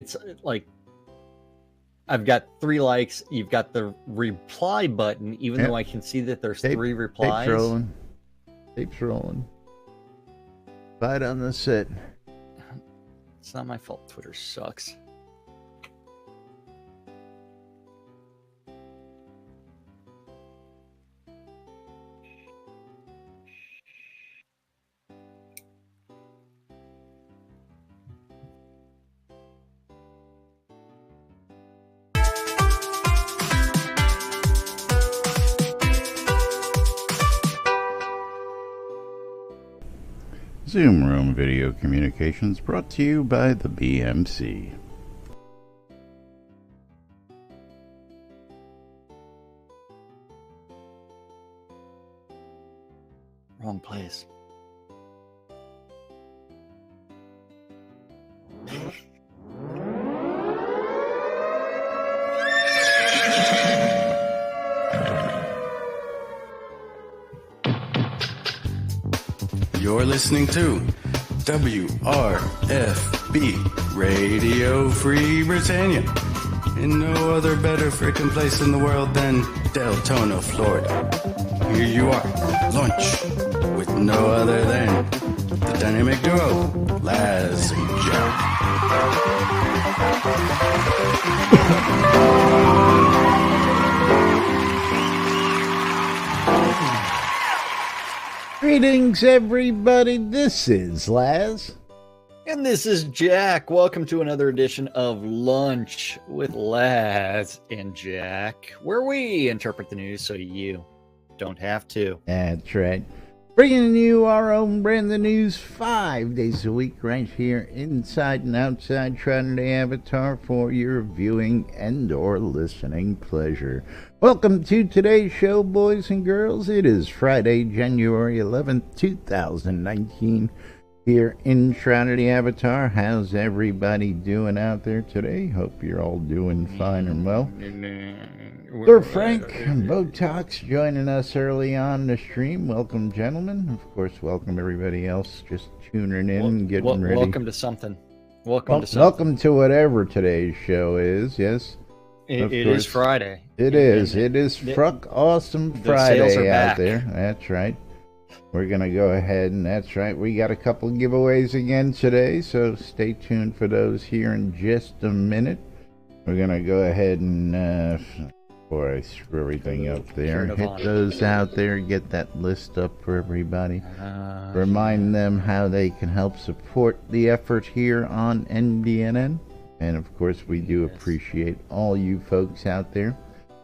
it's like I've got 3 likes. You've got the reply button, even though I can see that there's 3 replies. Tape's rolling. Tape's rolling. Right on the set. It's not my fault. Twitter sucks. Zoom Room Video Communications brought to you by the BMC. Wrong place. You're listening to WRFB Radio Free Britannia. In no other better freaking place in the world than Deltona, Florida. Here you are, lunch, with no other than the dynamic duo, Laz and Jack. Greetings, everybody. This is Laz. And this is Jack. Welcome to another edition of Lunch with Laz and Jack, where we interpret the news so you don't have to. That's right. Bringing you our own brand of news 5 days a week right here inside and outside Trinity Avatar for your viewing and or listening pleasure. Welcome to today's show, boys and girls. It is Friday, January 11th, 2019 here in Trinity Avatar. How's everybody doing out there today? Hope you're all doing fine and well. Sir Frank Botox joining us early on the stream. Welcome, gentlemen. Of course, welcome everybody else just tuning in and getting ready. Welcome to something. Welcome to whatever today's show is. Yes, it is Friday. It is Fruck Awesome Friday out there. That's right. We're going to go ahead and that's right. We got a couple giveaways again today, so stay tuned for those here in just a minute. We're going to go ahead and, before I screw everything up there, hit those out there, get that list up for everybody. Remind them how they can help support the effort here on NBNN. And of course, we do appreciate all you folks out there.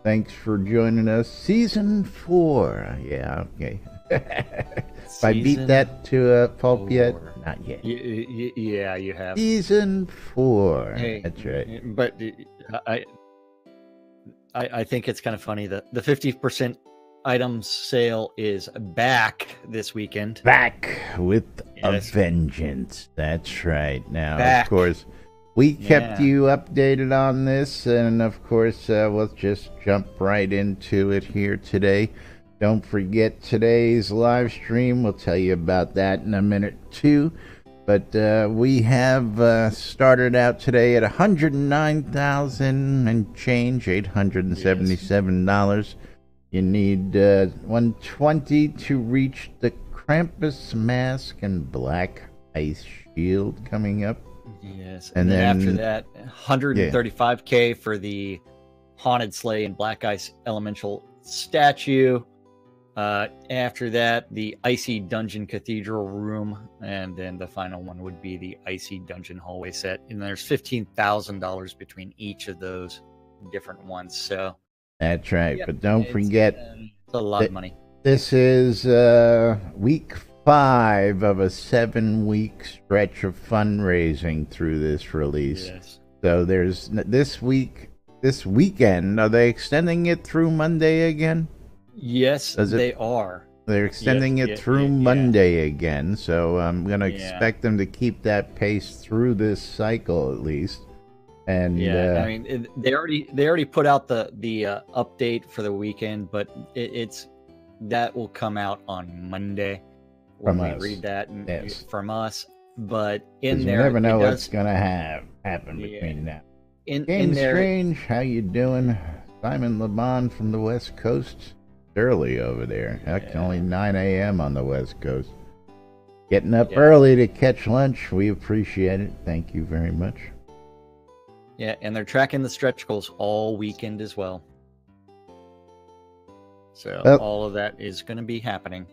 Thanks for joining us. Season 4. Yeah, okay. If I beat that to a pulp yet? Not yet. Yeah, you have. Season 4. Hey, that's right. But I think it's kind of funny that the 50% items sale is back this weekend. Back with a vengeance. That's right. Now, of course, we kept you updated on this, and of course, we'll just jump right into it here today. Don't forget today's live stream. We'll tell you about that in a minute, too. But we have started out today at $109,000 and change, $877. You need $120 to reach the Krampus mask and black ice shield coming up. Yes, and then after that, $135K for the haunted sleigh and black ice elemental statue. After that, the Icy Dungeon Cathedral Room, and then the final one would be the Icy Dungeon Hallway set. And there's $15,000 between each of those different ones. So that's right. But don't forget, it's a lot of money. This is week 5 of a 7-week stretch of fundraising through this release. Yes. So there's this weekend. Are they extending it through Monday again? Yes, they are. They're extending it through Monday again, so I'm going to expect them to keep that pace through this cycle at least. And I mean, they already put out the update for the weekend, but that will come out on Monday when we read that from us. But in you there, never know what's gonna happen between now. Game Strange, how you doing? Simon LeBon from the West Coast. It's early over there. Heck, only 9 a.m. on the West Coast. Getting up early to catch lunch. We appreciate it. Thank you very much. Yeah, and they're tracking the stretch goals all weekend as well. So all of that is going to be happening.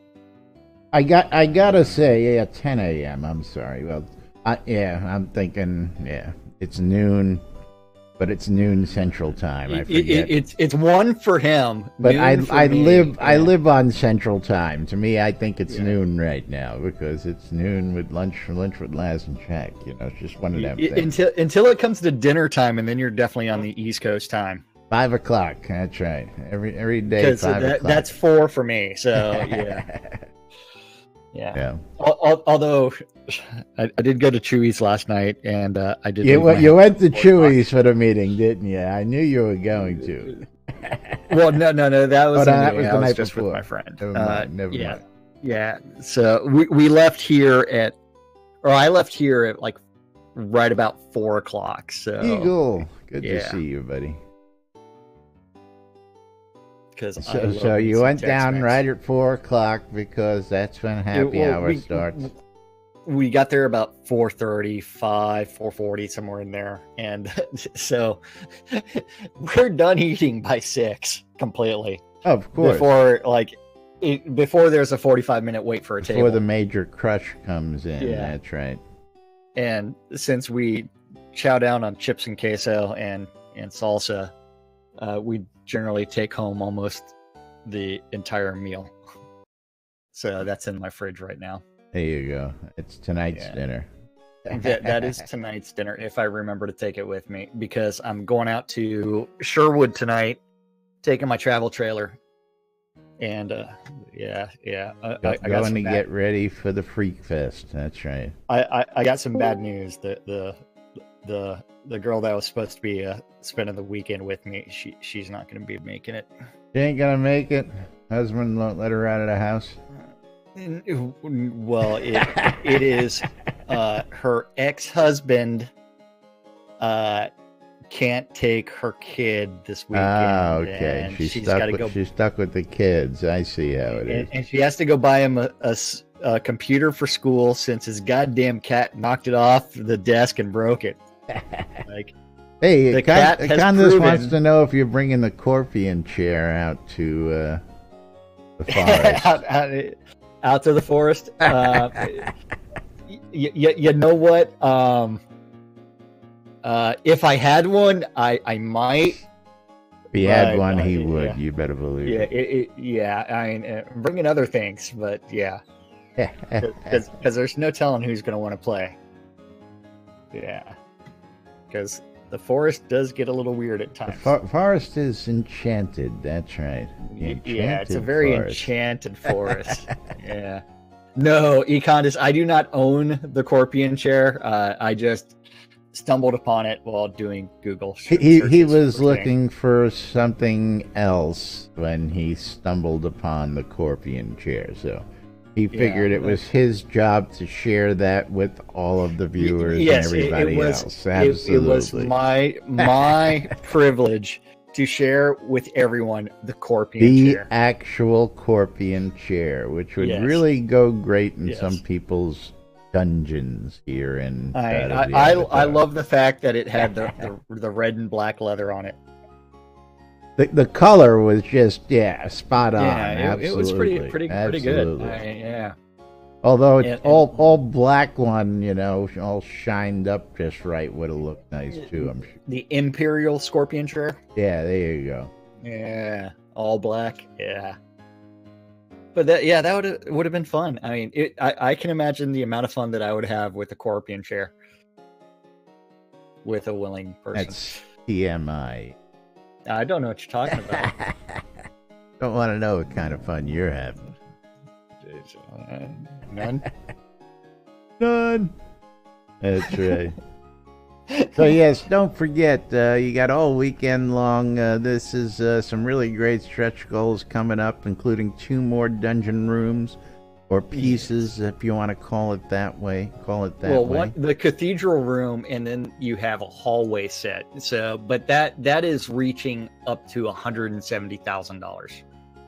I gotta say, 10 a.m. I'm sorry. Well, I'm thinking, it's noon, but it's noon Central Time. I forget. It's 1 for him. But I live on Central Time. To me, I think it's noon right now because it's noon with lunch with Laz and Jack. You know, it's just one of them things. Until it comes to dinner time, and then you're definitely on the East Coast time. 5 o'clock. That's right. Every day. 5 o'clock. That's 4 for me. So yeah. Yeah. Although I did go to Chewy's last night, and I did. You went to Chewy's for the meeting, didn't you? I knew you were going to. Well, no. That was the night just before. With my friend. Never mind. Yeah. So we left here I left here at like right about 4 o'clock. So Eagle, good to see you, buddy. So you went down right at 4 o'clock because that's when happy hour starts. We got there about 4:35, 4:40, somewhere in there, and so we're done eating by 6 completely. Of course. Before there's a 45-minute wait for a table. Before the major crush comes in. Yeah. That's right. And since we chow down on chips and queso and salsa, we generally take home almost the entire meal. So that's in my fridge right now. There you go. It's tonight's dinner. That is tonight's dinner, if I remember to take it with me, because I'm going out to Sherwood tonight, taking my travel trailer. And going to get ready for the Freak Fest. That's right. I got some bad news. The girl that was supposed to be spending the weekend with me, she's not going to be making it. She ain't going to make it? Husband won't let her out of the house? Well, it is her ex-husband can't take her kid this weekend. Ah, okay. She's stuck with the kids. I see how it is. And she has to go buy him a computer for school since his goddamn cat knocked it off the desk and broke it. Hey, Candace wants to know if you're bringing the Corpian chair out to the forest. out to the forest. You know what? If I had one, I might. If he had one, he would. Yeah. You better believe it. I mean, I'm bringing other things, but yeah. Because there's no telling who's going to want to play. Yeah. Because the forest does get a little weird at times. The forest is enchanted. That's right. It's a very enchanted forest. Yeah. No, Econdis, I do not own the Corpian chair. I just stumbled upon it while doing Google. He was looking for something else when he stumbled upon the Corpian chair. So he figured it was his job to share that with all of the viewers and everybody else. Absolutely. It was my privilege to share with everyone the Corpian chair. The actual Corpian chair, which would really go great in some people's dungeons here in I love the fact that it had the red and black leather on it. The color was just spot on. Yeah, it was pretty good. Although it's all black one, all shined up just right, would have looked nice too. I'm sure. The Imperial Scorpion chair. Yeah, there you go. Yeah, all black. Yeah. But that would have been fun. I mean, I can imagine the amount of fun that I would have with the Corpian chair with a willing person. That's TMI. I don't know what you're talking about. Don't want to know what kind of fun you're having. None. None. That's right. So yes, don't forget, you got all weekend long. This is some really great stretch goals coming up, including 2 more dungeon rooms. or pieces, if you want to call it that way. The cathedral room, and then you have a hallway set. So, but that is reaching up to $170,000.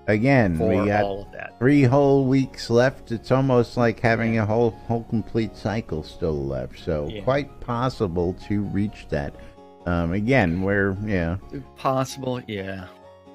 Again, we got all of that. 3 whole weeks left. It's almost like having a whole complete cycle still left. So quite possible to reach that. Again, we're possible, yeah.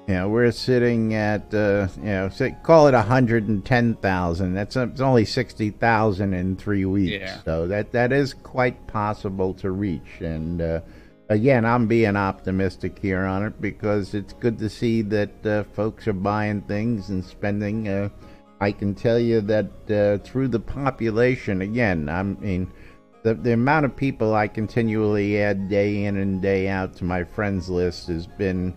Yeah, we're sitting at call it 110,000. It's only 60,000 in 3 weeks. Yeah. So that is quite possible to reach. And again, I'm being optimistic here on it because it's good to see that folks are buying things and spending. I can tell you that through the population, again, I mean, the amount of people I continually add day in and day out to my friends list has been,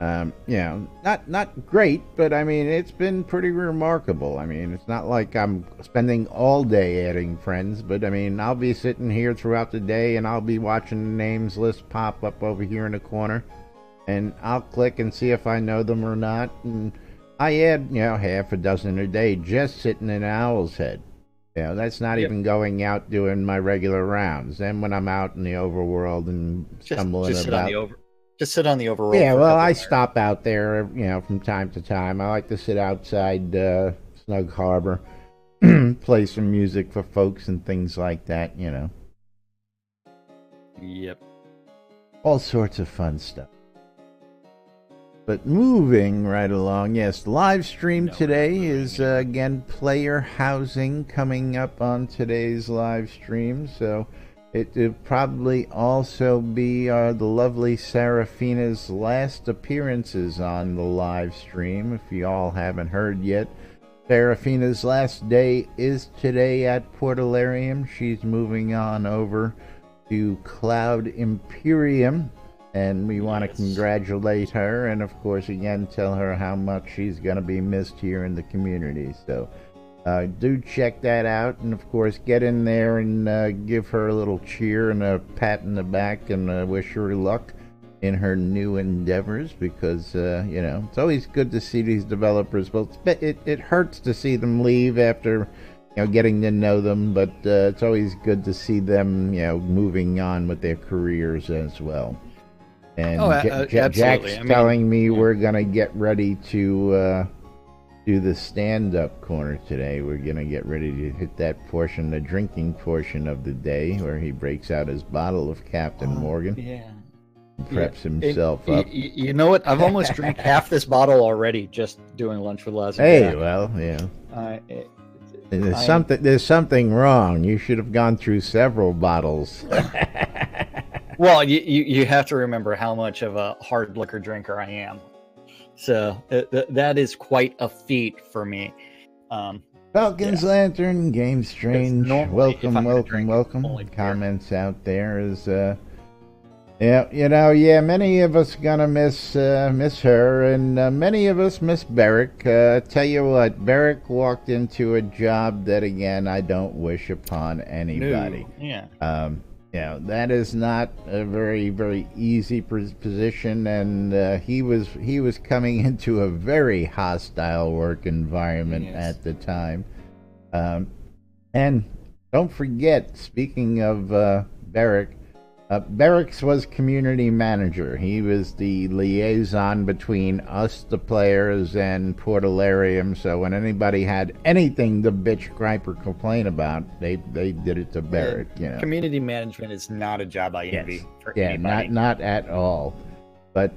not great, but I mean, it's been pretty remarkable. I mean, it's not like I'm spending all day adding friends, but I mean, I'll be sitting here throughout the day and I'll be watching the names list pop up over here in the corner, and I'll click and see if I know them or not, and I add, half a dozen a day just sitting in Owl's Head. That's not even going out doing my regular rounds. Then when I'm out in the overworld and stumbling about... Just sit on the overworld. Yeah, well, I stop out there, from time to time. I like to sit outside Snug Harbor, play some music for folks and things like that, Yep. All sorts of fun stuff. But moving right along, yes, live stream today is, again, player housing coming up on today's live stream. So it will probably also be the lovely Seraphina's last appearances on the live stream. If you all haven't heard yet, Seraphina's last day is today at Portalarium. She's moving on over to Cloud Imperium. And we want to congratulate her and, of course, again, tell her how much she's going to be missed here in the community. So do check that out. And, of course, get in there and give her a little cheer and a pat in the back and wish her luck in her new endeavors because, it's always good to see these developers. Well, it hurts to see them leave after, getting to know them. But it's always good to see them, moving on with their careers as well. And Jack's telling me we're going to get ready to do the stand-up corner today. We're going to get ready to hit that portion, the drinking portion of the day, where he breaks out his bottle of Captain Morgan. Yeah. And preps himself up. You know what? I've almost drank half this bottle already just doing lunch with Lazarus. Hey, well, yeah. There's something wrong. You should have gone through several bottles. Well, you have to remember how much of a hard liquor drinker I am. So that is quite a feat for me. Falcon's Lantern, Game Strange, welcome. Comments out there is, many of us gonna miss her, and many of us miss Beric. Tell you what, Beric walked into a job that, again, I don't wish upon anybody. No. Yeah. That is not a very, very easy position, and he was coming into a very hostile work environment at the time. And don't forget, speaking of Beric, Beric was community manager. He was the liaison between us, the players, and Portalarium. So when anybody had anything to bitch, gripe, or complain about, they did it to Beric. Community management is not a job I envy for anybody. not at all. But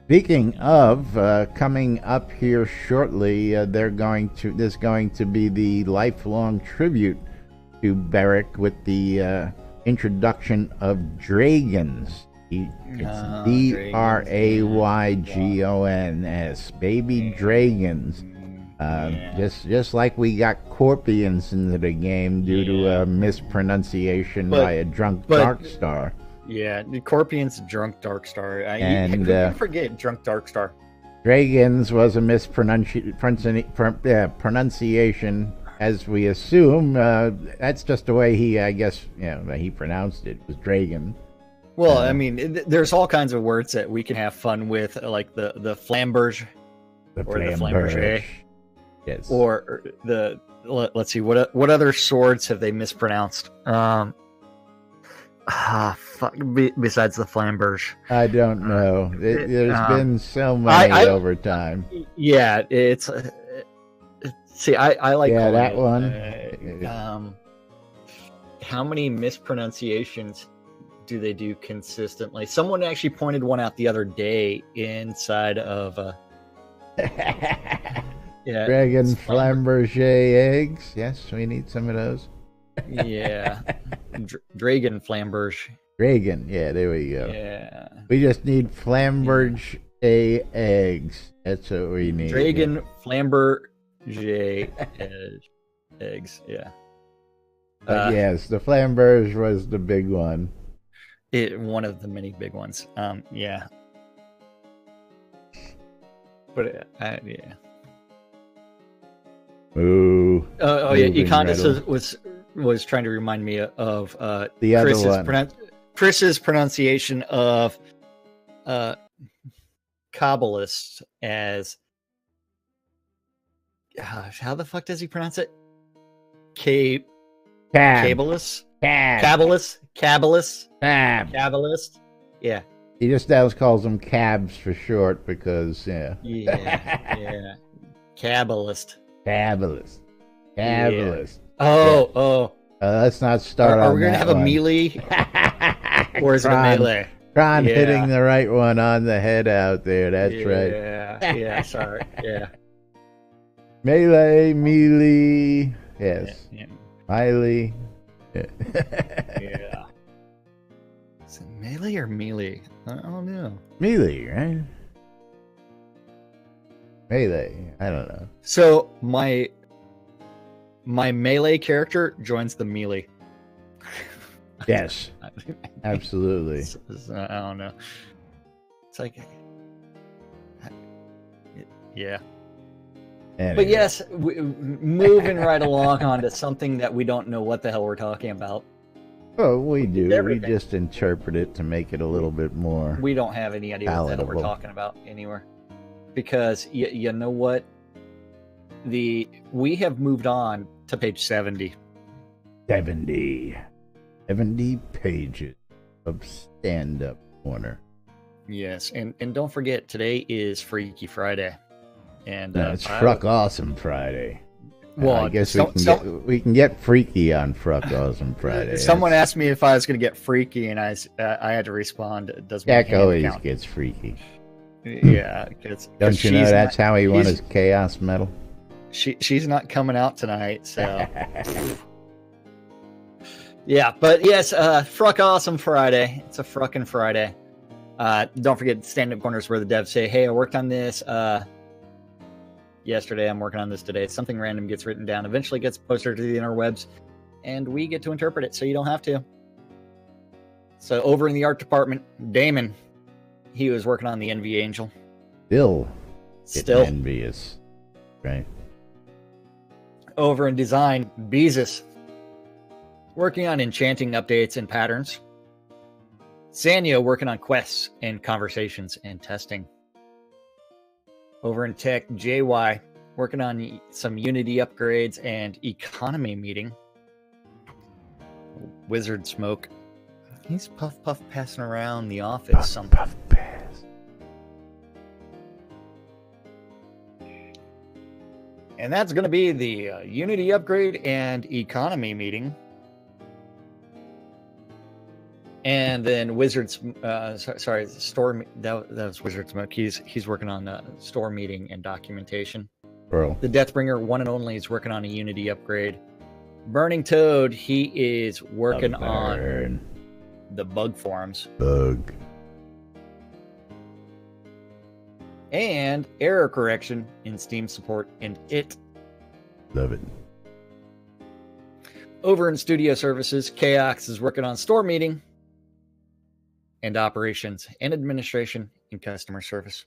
speaking of coming up here shortly, there's going to be the lifelong tribute to Beric with the introduction of Dragons. It's Dragons, baby Dragons. Just like we got Corpians into the game due to a mispronunciation by a drunk Darkstar. Yeah, the Corpians, drunk Darkstar. I forget drunk Darkstar. Dragons was a pronunciation. As we assume, that's just the way he pronounced it, was Dragon. Well, I mean, there's all kinds of words that we can have fun with, like the flamberge, the flamberge. Yes. Or let's see, what other swords have they mispronounced? Fuck, besides the Flamberge. I don't know. There's been so many over time. Yeah, it's see, I like that one. How many mispronunciations do they do consistently? Someone actually pointed one out the other day inside of Dragon Flamberge eggs. Yes, we need some of those. Yeah. Dragon Flamberge. Dragon, yeah, there we go. Yeah. We just need Flamberge eggs. That's what we need. Dragon Flamberge eggs, yeah. Yes, the Flamberge was the big one. One of the many big ones. Yeah. But yeah. Ooh. Oh yeah. Econis was trying to remind me of the other one. Chris's pronunciation of Kabbalist as how the fuck does he pronounce it? Kabbalist? Kabbalist? Yeah. He just always calls them cabs for short because, yeah. Kabbalist. Yeah. Let's not start on Are we going to have a melee? Or is it a melee? Ron hitting the right one on the head out there. That's right. Yeah, sorry. Yeah. Melee. Yes. Yeah. Miley. Yeah. Is it melee or melee? I don't know. Melee, right? Melee. I don't know. So my melee character joins the melee. Yes. Absolutely. I don't know. It's like, yeah. Anyway. But yes, moving right along onto something that we don't know what the hell we're talking about. Oh, we do. We just interpret it to make it a little bit more. We don't have any idea what the hell we're talking about anywhere. Because you know what? We have moved on to page 70. 70 pages of stand-up corner. Yes, and don't forget, today is Freaky Friday. And it's Fruck Awesome Friday. Well, I guess we can get freaky on Fruck Awesome Friday. Someone asked me if I was going to get freaky, and I had to respond. Jack always gets freaky. Yeah, don't you know that's how he won his chaos medal? She's not coming out tonight, so yeah. But yes, Fruck Awesome Friday. It's a fruckin' Friday. Don't forget stand-up corners where the devs say, "Hey, I worked on this yesterday. I'm working on this today." Something random gets written down, eventually gets posted to the interwebs, and we get to interpret it, so you don't have to. So over in the art department, Damon, he was working on the Envy Angel. Still envious, right? Over in design, Beezus, working on enchanting updates and patterns. Sanyo working on quests and conversations and testing. Over in tech, JY working on some Unity upgrades and economy meeting. Wizard Smoke, he's puff passing around the office. Puff pass. And that's going to be the Unity upgrade and economy meeting. And then Wizards, store. That was Wizard Smoke. He's working on the store meeting and documentation. Bro. The Deathbringer, one and only, is working on a Unity upgrade. Burning Toad, he is working on the bug forums. And error correction in Steam support and it. Love it. Over in studio services, Chaos is working on store meeting and operations and administration and customer service.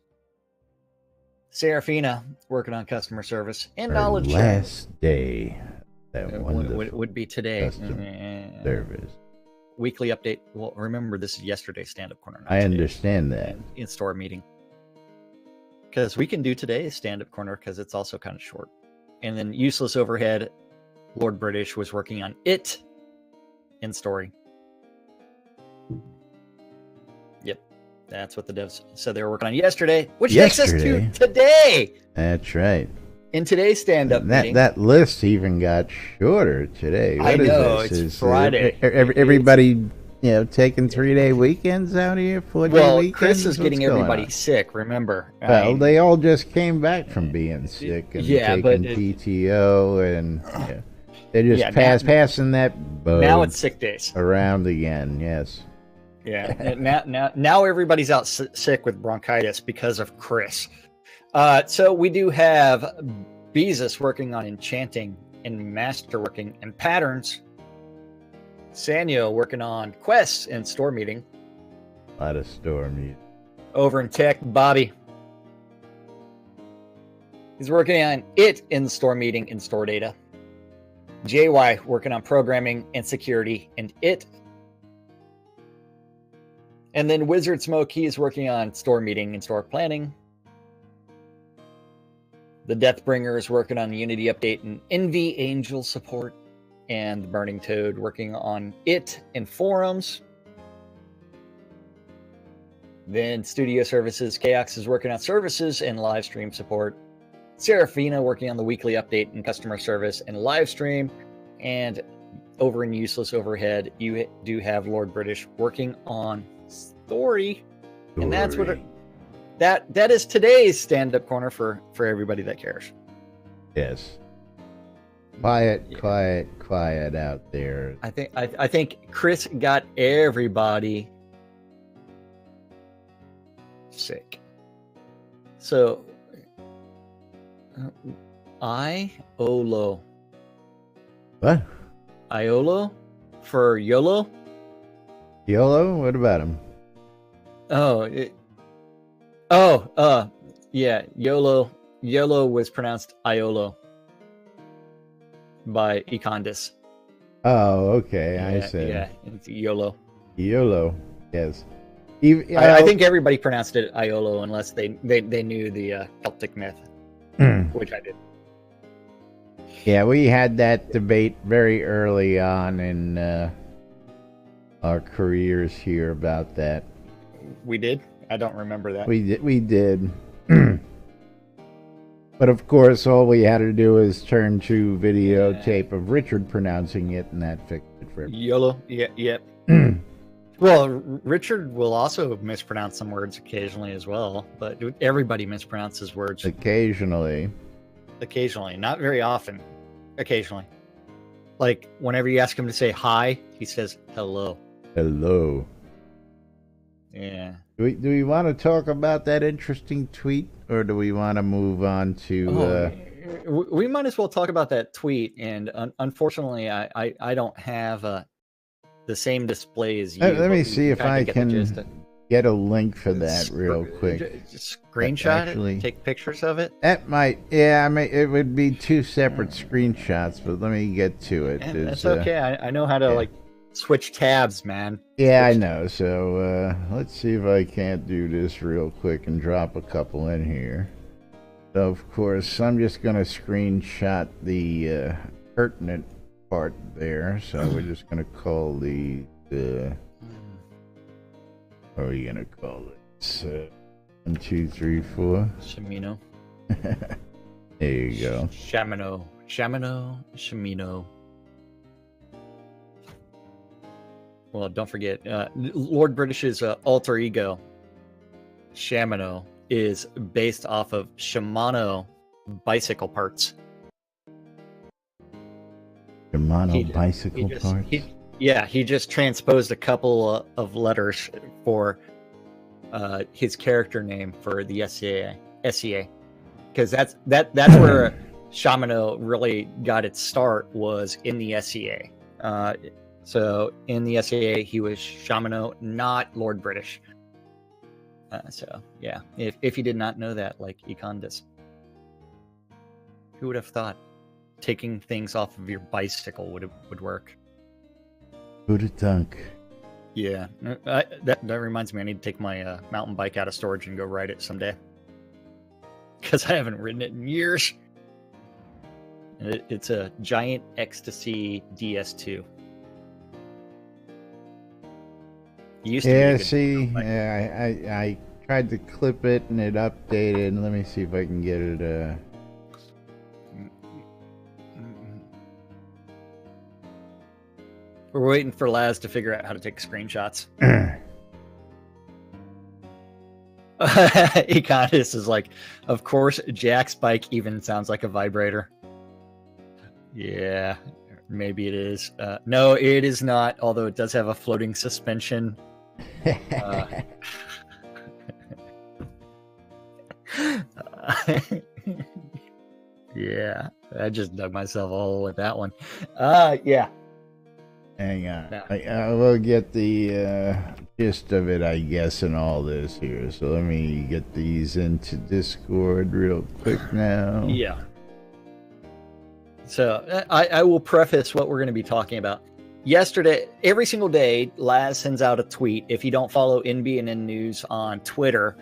Serafina working on customer service and knowledge last day. That would be today. Service. Weekly update. Well, remember, this is yesterday's stand-up corner. I understand that. In-store meeting. Because we can do today's stand-up corner because it's also kind of short. And then Useless Overhead, Lord British was working on It in story. Yep. That's what the devs said they were working on yesterday, which takes us to today. That's right. In today's stand-up meeting. That list even got shorter today. I know, it's Friday. Everybody, taking 3-day weekends out here, 4-day weekends? Chris is getting everybody sick, remember? Well, they all just came back from being sick and taking PTO, and they're just passing that bug. Now it's sick days. Around again, yes. Yeah, now everybody's out sick with bronchitis because of Chris. So we do have Beezus working on enchanting and masterworking and patterns. Sanyo working on quests and store meeting. A lot of store meeting. Over in tech, Bobby. He's working on It in store meeting and store data. JY working on programming and security and It. And then Wizard Smoke, he is working on store meeting and store planning. The Deathbringer is working on the Unity update and Envy Angel support. And the Burning Toad working on It in forums. Then Studio Services, Chaos is working on services and live stream support. Serafina working on the weekly update and customer service and live stream. And over in Useless Overhead, you do have Lord British working on story. And that's what that is today's stand-up corner for everybody that cares. Yes. Quiet out there. I think Chris got everybody sick. So Iolo. What? Iolo for YOLO? YOLO? What about him? Yeah, YOLO. YOLO was pronounced Iolo by Econdis. Oh, okay. I see. Yeah, it's YOLO. YOLO, yes. I think everybody pronounced it Iolo unless they knew the Celtic myth, which I did. Yeah, we had that debate very early on in our careers here about that. We did? I don't remember that. We did. But of course, all we had to do is turn to videotape of Richard pronouncing it, and that fixed it for everybody. YOLO? Yep. Well, Richard will also mispronounce some words occasionally as well, but everybody mispronounces words. Occasionally. Not very often. Occasionally. Like, whenever you ask him to say hi, he says hello. Hello. Yeah. Do we want to talk about that interesting tweet, or do we want to move on to... We might as well talk about that tweet, and unfortunately, I don't have the same display as you. Let me see if I can get a link for that real quick. Just screenshot it, take pictures of it? That might, it would be two separate screenshots, but let me get to it. That's okay, I know how to, switch tabs, man. Yeah, I know. So let's see if I can't do this real quick and drop a couple in here. So, of course, I'm just going to screenshot the pertinent part there. So we're just going to call the what are we going to call it? 1, 2, 3, 4. Shimino. There you go. Shamino. Shimino. Well, don't forget, Lord British's alter ego, Shamino, is based off of Shimano bicycle parts. Shimano bicycle parts? He just transposed a couple of letters for his character name for the SCA. Because that's where Shimano really got its start, was in the SCA. So in the SAA, he was Shimano, not Lord British. So yeah, if you did not know that, like Econdis, who would have thought taking things off of your bicycle would work? Who'd have thunk? Yeah, that reminds me, I need to take my mountain bike out of storage and go ride it someday, because I haven't ridden it in years. It's a giant ecstasy DS2. I tried to clip it and it updated. Let me see if I can get it. We're waiting for Laz to figure out how to take screenshots. Economist is like, of course, Jack's bike even sounds like a vibrator. Yeah, maybe it is. No, it is not, although it does have a floating suspension. Yeah, I just dug myself all with that one. Yeah. Hang on. No. I will get the gist of it, I guess, in all this here. So let me get these into Discord real quick now. Yeah. So I will preface what we're going to be talking about. Yesterday, every single day, Laz sends out a tweet, if you don't follow NBNN News on Twitter,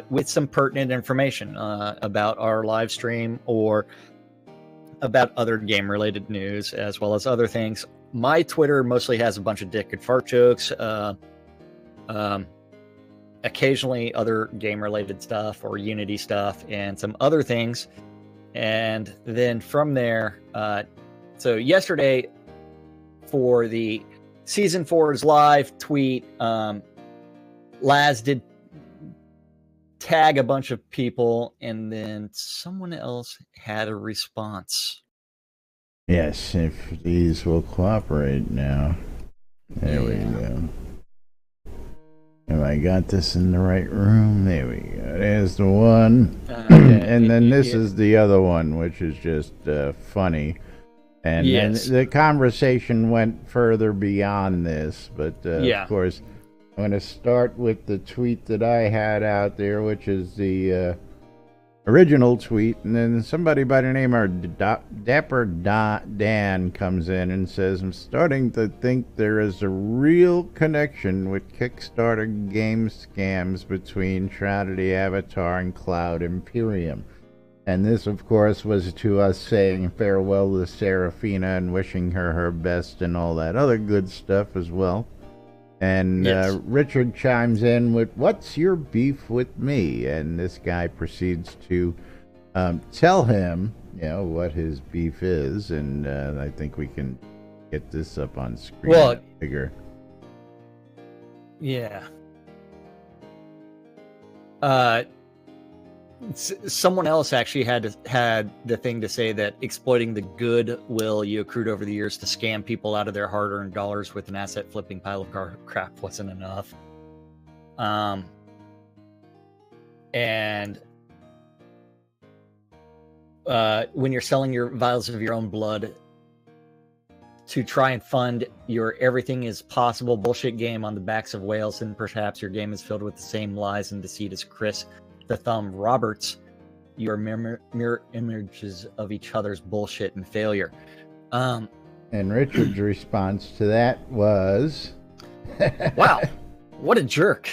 with some pertinent information about our live stream or about other game-related news, as well as other things. My Twitter mostly has a bunch of dick and fart jokes, occasionally other game-related stuff or Unity stuff, and some other things. And then from there, so yesterday for the Season 4's live tweet, Laz did tag a bunch of people, and then someone else had a response. Yes, if these will cooperate now. There we go. Have I got this in the right room? There we go. There's the one. And then this is the other one, which is just funny. And then the conversation went further beyond this. But, of course, I'm going to start with the tweet that I had out there, which is the original tweet. And then somebody by the name of Dapper Dan comes in and says, I'm starting to think there is a real connection with Kickstarter game scams between Shroud of the Avatar and Cloud Imperium. And this, of course, was to us saying farewell to Seraphina and wishing her best and all that other good stuff as well. And Richard chimes in with, what's your beef with me? And this guy proceeds to tell him, what his beef is. And I think we can get this up on screen bigger. Yeah. Someone else actually had the thing to say that exploiting the goodwill you accrued over the years to scam people out of their hard-earned dollars with an asset flipping pile of crap wasn't enough. And when you're selling your vials of your own blood to try and fund your everything is possible bullshit game on the backs of whales, and perhaps your game is filled with the same lies and deceit as Chris the Thumb Roberts, you are mirror images of each other's bullshit and failure. And Richard's response to that was, wow, what a jerk.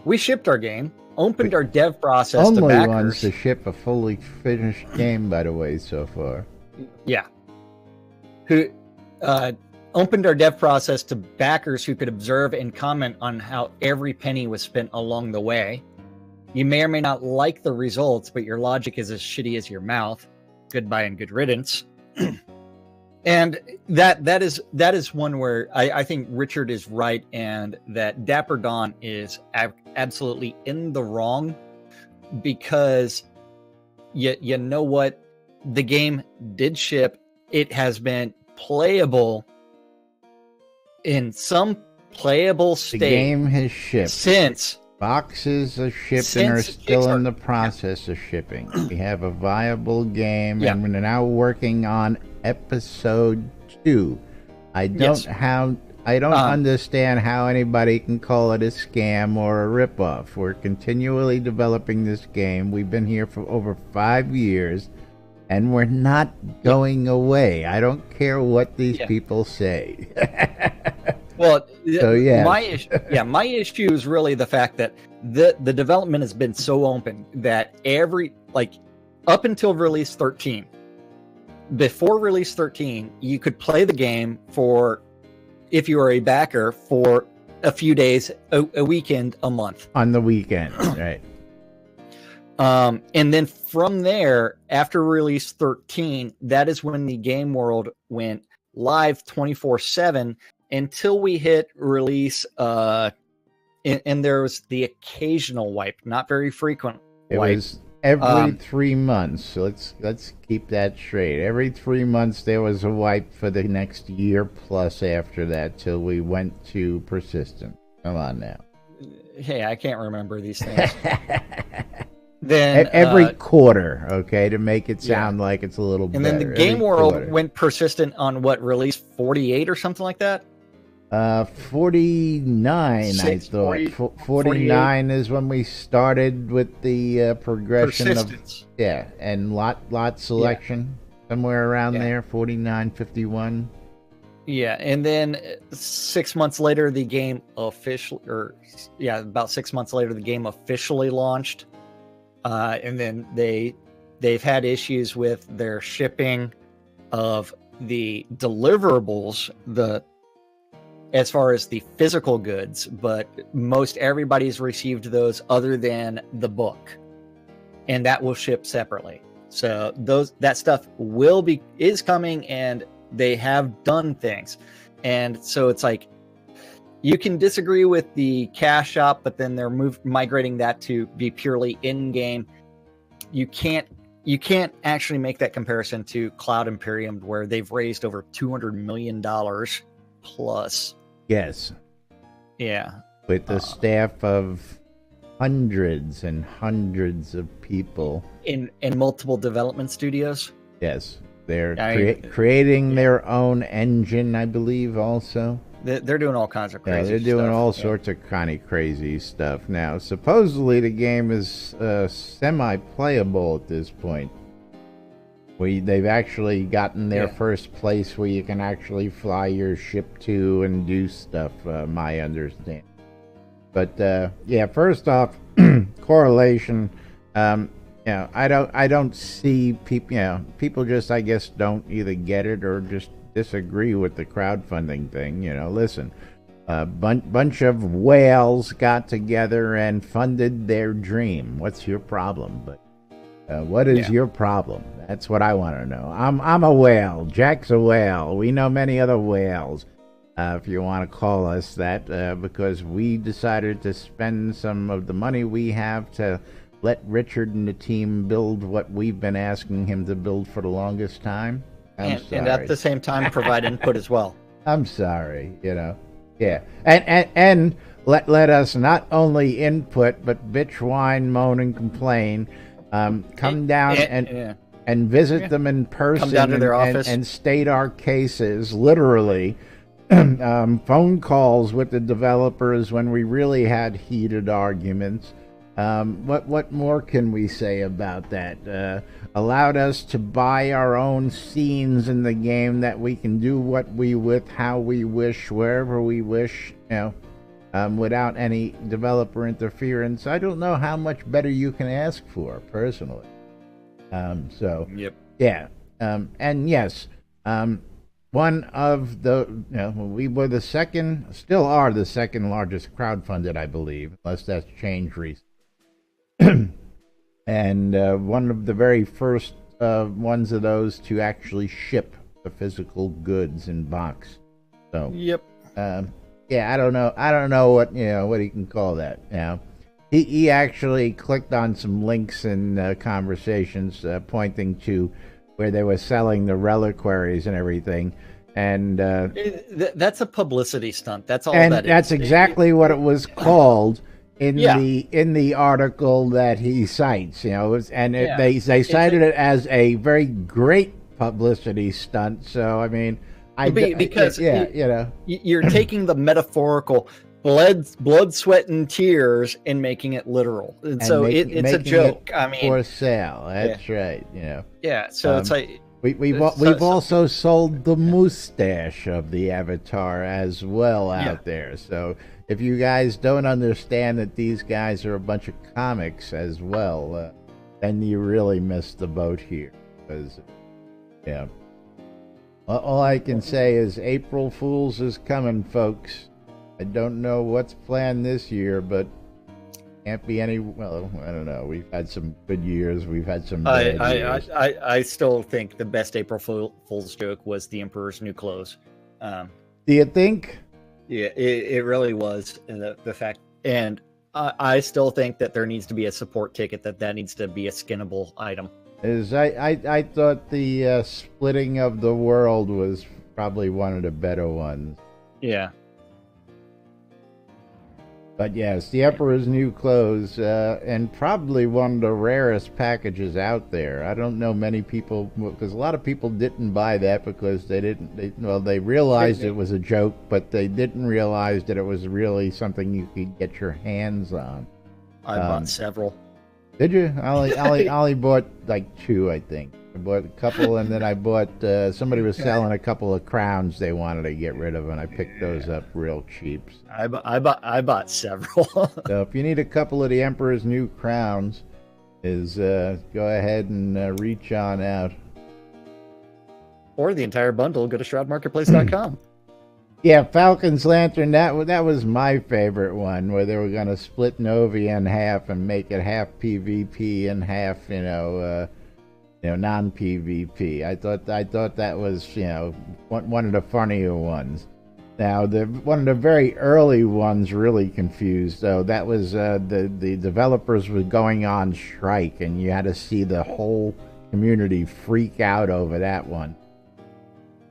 We shipped our game, opened our dev process to backers. Only ones to ship a fully finished game, by the way, so far. Yeah. Who opened our dev process to backers who could observe and comment on how every penny was spent along the way. You may or may not like the results, but your logic is as shitty as your mouth. Goodbye and good riddance. And that is one where I think Richard is right, and that Dapper Don is absolutely in the wrong, because you know what? The game did ship. It has been playable in some playable state. The game has shipped since. Boxes are shipped and are still in the process of shipping. We have a viable game, and we're now working on episode 2. I don't understand how anybody can call it a scam or a ripoff. We're continually developing this game. We've been here for over 5 years, and we're not going away. I don't care what these people say. Well, so, my issue is really the fact that the development has been so open that up until release 13, before release 13, you could play the game for, if you were a backer, for a few days, a weekend, a month. On the weekend, right. And then from there, after release 13, that is when the game world went live 24/7 until we hit release. And there was the occasional wipe, not very frequent wipe. It was every 3 months. So let's keep that straight. Every 3 months there was a wipe for the next year plus after that till we went to persistent. Come on now. Hey, I can't remember these things. Then every quarter, okay, to make it sound like it's a little better. And then the game world went persistent on what, release 48 or something like that? 49, I thought. 49 is when we started with the progression of and lot selection, somewhere around there, 49, 51. Yeah, and then 6 months later, the game about 6 months later, the game officially launched. And then they've had issues with their shipping of the deliverables, as far as the physical goods, but most everybody's received those other than the book, and that will ship separately. So that stuff is coming, and they have done things. And so it's like, you can disagree with the cash shop, but then they're migrating that to be purely in-game. You can't actually make that comparison to Cloud Imperium, where they've raised over $200 million plus. Yes. Yeah. With the staff of hundreds and hundreds of people. In multiple development studios. Yes. They're creating their own engine, I believe, also. They're doing all kinds of crazy stuff. Yeah, they're doing all sorts of kind of crazy stuff now. Supposedly the game is semi-playable at this point. They've actually gotten their first place where you can actually fly your ship to and do stuff, my understanding. But first off, correlation. I don't see people. People just, I guess, don't either get it or just disagree with the crowdfunding thing. Listen, a bunch of whales got together and funded their dream. What's your problem? But what is your problem? That's what I want to know. I'm a whale. Jack's a whale. We know many other whales, if you want to call us that, because we decided to spend some of the money we have to let Richard and the team build what we've been asking him to build for the longest time. And at the same time provide input as well. I'm sorry, Yeah. And let us not only input but bitch, whine, moan, and complain. Come down and visit them in person. Come down to their office and state our cases, literally. Phone calls with the developers when we really had heated arguments. What more can we say about that? Allowed us to buy our own scenes in the game that we can do how we wish, wherever we wish, without any developer interference. I don't know how much better you can ask for, personally. And yes, one of the, we were still are the second largest crowdfunded, I believe, unless that's changed recently. And one of the very first ones of those to actually ship the physical goods in box. So I don't know what you can call that. He actually clicked on some links in conversations pointing to where they were selling the reliquaries and everything. And that's a publicity stunt. That's all and that is. That's exactly what it was called. In the article that he cites, they cited it as a very great publicity stunt. So I mean, you're taking the metaphorical blood, sweat, and tears and making it literal, and so it's a joke. For sale. That's right. Yeah. So it's like we've also sold the mustache of the Avatar as well out there. So. If you guys don't understand that these guys are a bunch of comics as well, then you really missed the boat here. Because, All I can say is April Fool's is coming, folks. I don't know what's planned this year, but can't be any. Well, I don't know. We've had some good years. We've had some bad years. I still think the best April Fool's joke was the Emperor's New Clothes. Do you think? Yeah, it really was. The fact, and I still think that there needs to be a support ticket. That needs to be a skinnable item. I thought the splitting of the world was probably one of the better ones. Yeah. But yes, the Emperor's New Clothes, and probably one of the rarest packages out there. I don't know many people, because a lot of people didn't buy that because they realized it was a joke, but they didn't realize that it was really something you could get your hands on. I bought several. Did you? I only bought like 2, I think. I bought a couple, and then I bought, somebody was selling a couple of crowns they wanted to get rid of, and I picked those up real cheap. I bought several. So if you need a couple of the Emperor's New Crowns, go ahead and reach on out. Or the entire bundle, go to shroudmarketplace.com. Yeah, Falcon's Lantern, that was my favorite one, where they were going to split Novi in half and make it half PvP and half, non-PvP. I thought that was, one of the funnier ones. Now, one of the very early ones really confused, though. That was the developers were going on strike, and you had to see the whole community freak out over that one.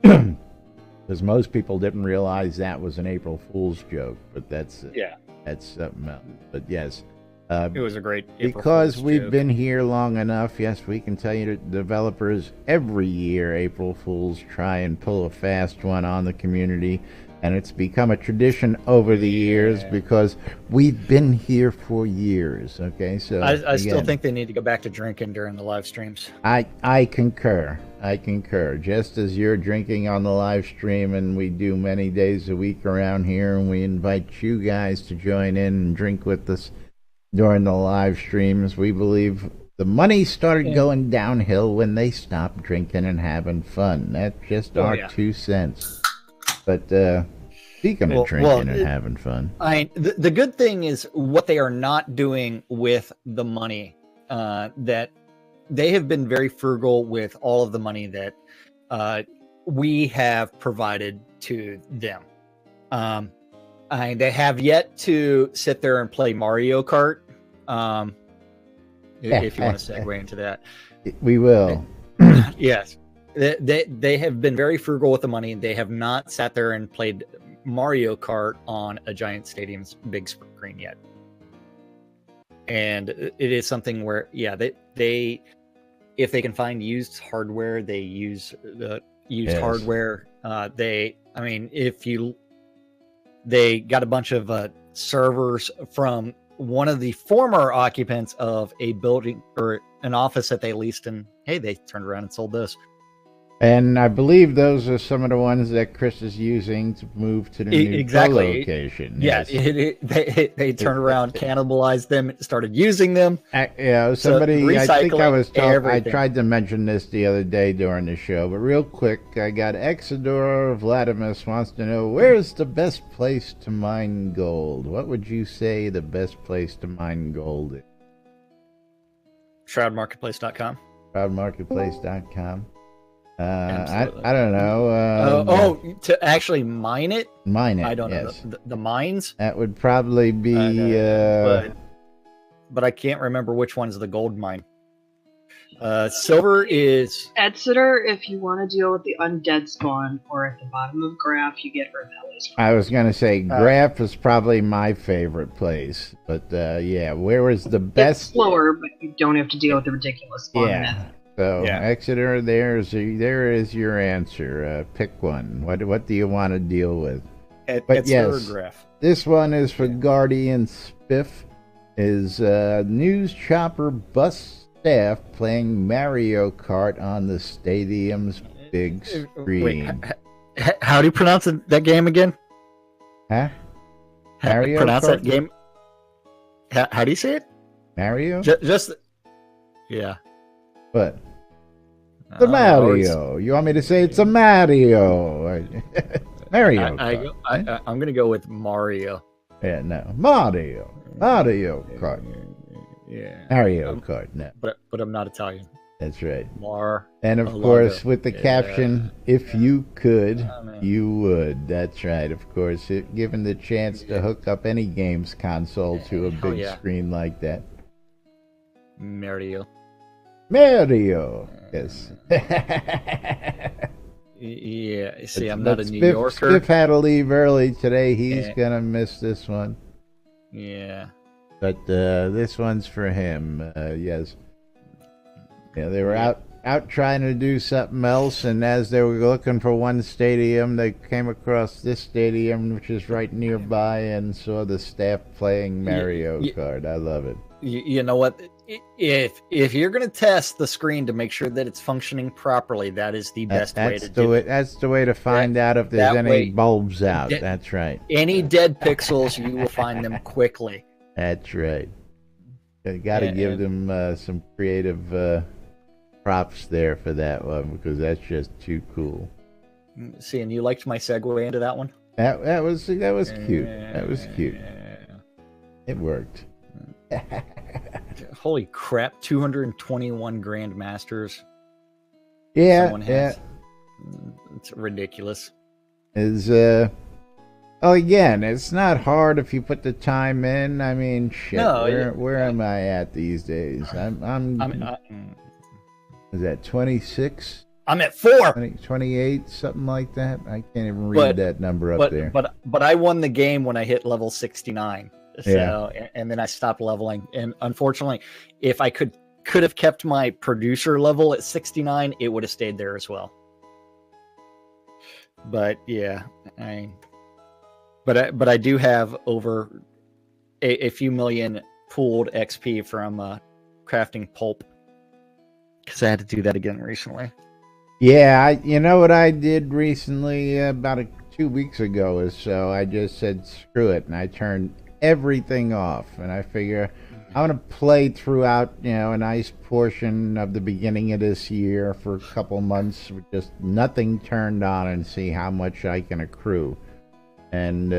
Because most people didn't realize that was an April Fool's joke, but that's something else. But yes. It was a great April because Fool's we've joke. been here long enough. Yes, we can tell you that developers every year, April Fools try and pull a fast one on the community, and it's become a tradition over the years because we've been here for years. Okay, so I still think they need to go back to drinking during the live streams. I concur. Just as you're drinking on the live stream, and we do many days a week around here, and we invite you guys to join in and drink with us during the live streams. We believe the money started going downhill when they stopped drinking and having fun. That's just our 2 cents. But speaking of drinking and having fun, the good thing is what they are not doing with the money. That they have been very frugal with all of the money that we have provided to them. They have yet to sit there and play Mario Kart. If you want to segue into that, we will. Yes, they have been very frugal with the money. They have not sat there and played Mario Kart on a Giant Stadium's big screen yet. And it is something where, they if they can find used hardware, they use the used hardware. They got a bunch of servers from one of the former occupants of a building or an office that they leased, and they turned around and sold this. And I believe those are some of the ones that Chris is using to move to the new location. Yeah, they turned around, cannibalized them, started using them. Somebody, I think I was told, I tried to mention this the other day during the show, but real quick, I got Exodor Vladimus wants to know, where's the best place to mine gold? What would you say the best place to mine gold is? Shroudmarketplace.com. Shroudmarketplace.com. I don't know. To actually mine it? Mine it, I don't know. The mines? That would probably be... but I can't remember which one's the gold mine. Silver is... Exeter, if you want to deal with the undead spawn, or at the bottom of Graph, you get Revelli's. I was going to say, Graph is probably my favorite place. But, where is the best... It's slower, but you don't have to deal with the ridiculous spawn method. So, Exeter, there is your answer. Pick one. What do you want to deal with? This one is for Guardian Spiff. Is News Chopper bus staff playing Mario Kart on the stadium's big screen. Wait, how do you pronounce that game again? Huh? Mario pronounce Kart? That game? How do you say it? Mario? Just yeah. What? The Mario. You want me to say it's a Mario? Mario. I'm going to go with Mario. Yeah, no. Mario Kart. Yeah. Mario Kart, no. But I'm not Italian. That's right. Mar. And of course, with the caption, if you could, you would. That's right. Of course, given the chance to hook up any games console to a big screen like that. Mario. Yes. Yeah. See, I'm not a New Yorker. Spiff had to leave early today. He's gonna miss this one. Yeah. But this one's for him. Yes. Yeah, they were out trying to do something else, and as they were looking for one stadium, they came across this stadium, which is right nearby, and saw the staff playing Mario Kart. I love it. You know what? If you're going to test the screen to make sure that it's functioning properly, that is the best way to do it. That's the way to find out if there's any bulbs out. That's right. Any dead pixels, you will find them quickly. That's right. You got to give them some creative props there for that one, because that's just too cool. See, and you liked my segue into that one? That was cute. That was cute. It worked. Holy crap! 221 Grandmasters. Yeah. It's ridiculous. Again, it's not hard if you put the time in. I mean, shit. No, where am I at these days? Is that 26? I'm at 4. 28, something like that. I can't even read that number up there. But I won the game when I hit level 69. So and then I stopped leveling. And unfortunately, if I could have kept my producer level at 69, it would have stayed there as well. But yeah, but I do have over a few million pooled XP from crafting pulp, because I had to do that again recently. Yeah, you know what I did recently, about 2 weeks ago or so? I just said screw it, and I turned everything off, and I figure I'm going to play throughout, a nice portion of the beginning of this year for a couple months with just nothing turned on, and see how much I can accrue. And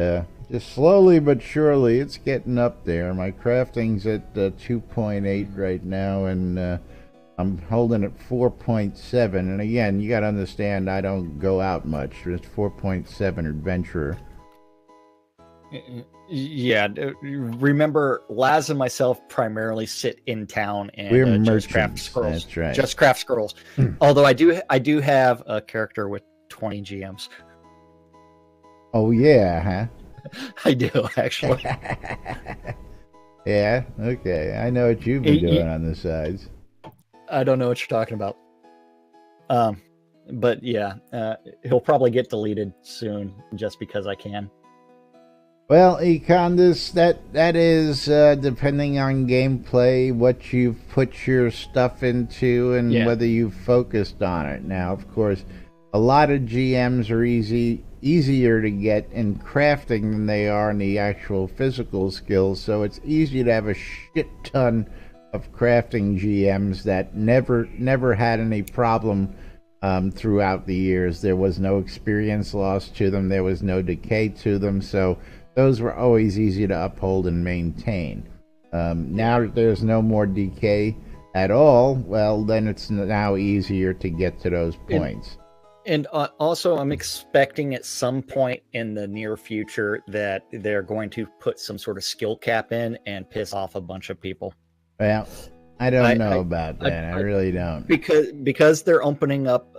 just slowly but surely, it's getting up there. My crafting's at 2.8 right now, and I'm holding at 4.7. And again, you got to understand, I don't go out much. Just 4.7 adventurer. Yeah, remember, Laz and myself primarily sit in town and we're just craft scrolls. That's right. Just craft scrolls. Although I do have a character with 20 GMs. Oh yeah, huh? I do, actually. Yeah, okay. I know what you've been doing on the sides. I don't know what you're talking about. But yeah, he'll probably get deleted soon just because I can. Well, Econdis, that is depending on gameplay, what you've put your stuff into, and whether you've focused on it. Now, of course, a lot of GMs are easier to get in crafting than they are in the actual physical skills, so it's easy to have a shit ton of crafting GMs that never had any problem throughout the years. There was no experience loss to them, there was no decay to them, so those were always easy to uphold and maintain. Now that there's no more decay at all, well, then it's now easier to get to those points. And also, I'm expecting at some point in the near future that they're going to put some sort of skill cap in and piss off a bunch of people. Well, I don't know about that. I really don't. Because they're opening up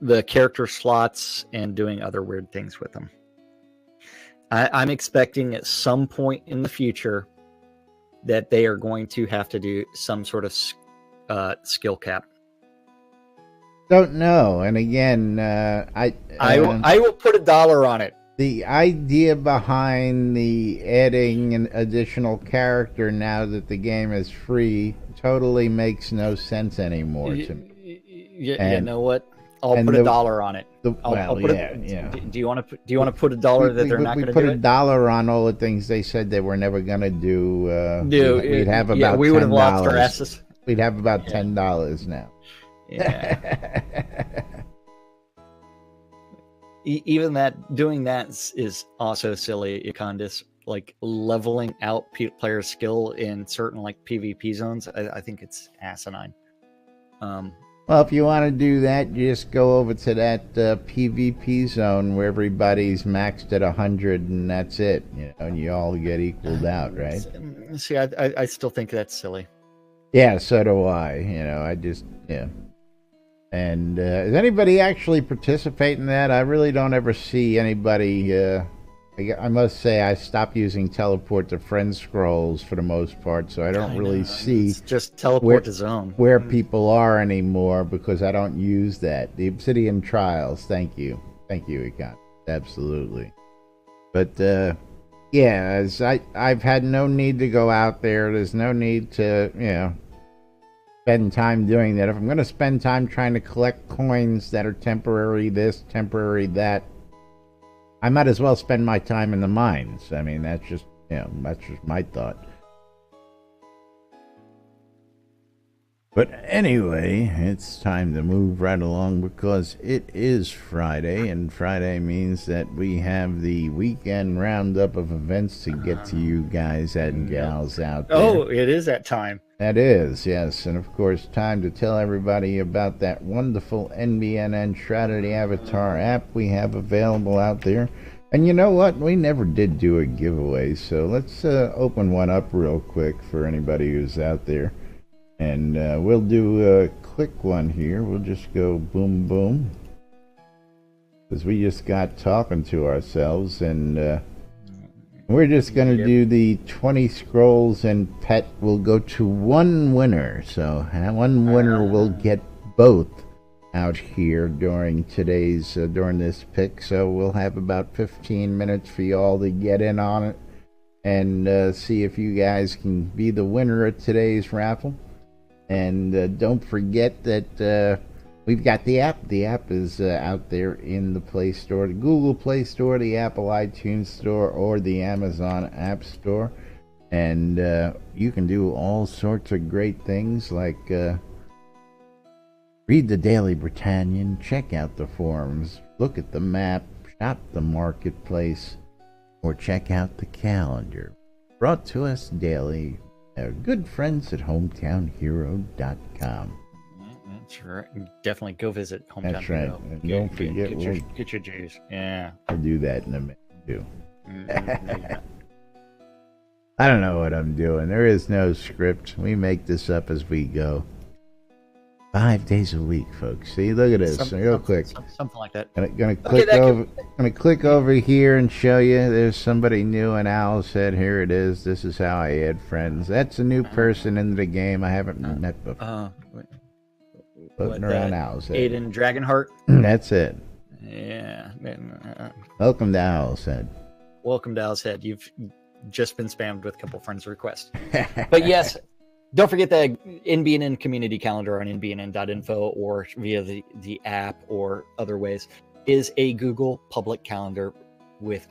the character slots and doing other weird things with them. I'm expecting at some point in the future that they are going to have to do some sort of skill cap. Don't know. And again, I will put $1 on it. The idea behind the adding an additional character now that the game is free totally makes no sense anymore to me. You know what? I'll put $1 on it. Do you want to put $1 that they're not going to do? We put $1 on all the things they said they were never going to do. We'd have about $10. We would have lost our asses. we'd have about $10 now. Yeah. Even doing that is also silly, Econdis. Like leveling out player skill in certain like PvP zones, I think it's asinine. Well, if you want to do that, you just go over to that PvP zone where everybody's maxed at 100, and that's it. And you all get equaled out, right? See, I still think that's silly. Yeah, so do I. And does anybody actually participate in that? I really don't ever see anybody. I must say I stopped using teleport to friend scrolls for the most part, so I don't really see it's just teleport to zone where people are anymore because I don't use that. The Obsidian Trials, thank you, Econ, absolutely. But as I've had no need to go out there. There's no need to spend time doing that. If I'm going to spend time trying to collect coins that are temporary this, temporary that, I might as well spend my time in the mines. I mean, that's just my thought. But anyway, it's time to move right along because it is Friday, and Friday means that we have the weekend roundup of events to get to you guys and gals out there. Oh, it is that time. That is, yes. And of course, time to tell everybody about that wonderful NBNN Shroud of the Avatar app we have available out there. And you know what? We never did do a giveaway, so let's open one up real quick for anybody who's out there. And we'll do a quick one here. We'll just go boom, boom. Because we just got talking to ourselves, and we're just going to do the 20 scrolls, and pet will go to one winner. So one winner will get both out here during during this pick. So we'll have about 15 minutes for you all to get in on it and see if you guys can be the winner of today's raffle. And don't forget that we've got the app. The app is out there in the Play Store, the Google Play Store, the Apple iTunes Store, or the Amazon App Store. And you can do all sorts of great things like read the Daily Britannian, check out the forums, look at the map, shop the marketplace, or check out the calendar. Brought to us daily, our good friends at HometownHero.com. That's right. Definitely go visit Hometown That's right. Hero. And don't forget, get your juice. Yeah. I'll do that in a minute, too. I don't know what I'm doing. There is no script. We make this up as we go. 5 days a week, folks. See, look at this, real quick. Something like that. Gonna click over here and show you. There's somebody new, and Owl said, "Here it is. This is how I add friends." That's a new person into the game I haven't met before. Floating around Owl's head. Aiden Dragonheart. That's it. Yeah. Welcome to Owl's Head. Welcome to Owl's Head. You've just been spammed with a couple friends' requests. But yes. Don't forget the NBNN community calendar on nbnn.info or via the app or other ways is a Google public calendar with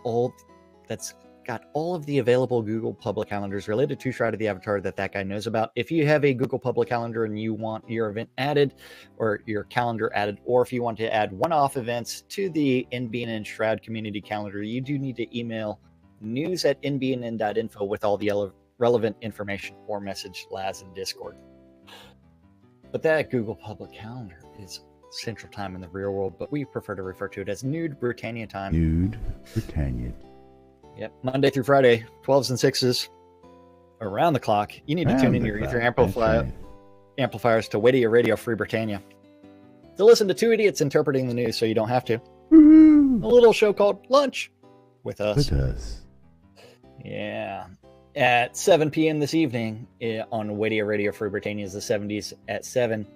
that's got all of the available Google public calendars related to Shroud of the Avatar that guy knows about. If you have a Google public calendar and you want your event added or your calendar added, or if you want to add one-off events to the NBNN Shroud community calendar, you do need to email news@nbnn.info with all the relevant information or message Laz in Discord. But that Google public calendar is Central Time in the real world, but we prefer to refer to it as Nude Britannia time. Nude Britannia. Yep, Monday through Friday, 12s and 6s, around the clock. You need to tune in your Ether amplifiers to Witty Radio Free Britannia to listen to two idiots interpreting the news so you don't have to. Woo-hoo. A little show called Lunch with us. Yeah. At 7 p.m. this evening on Witty Radio Free Britannia's The 70s at 7.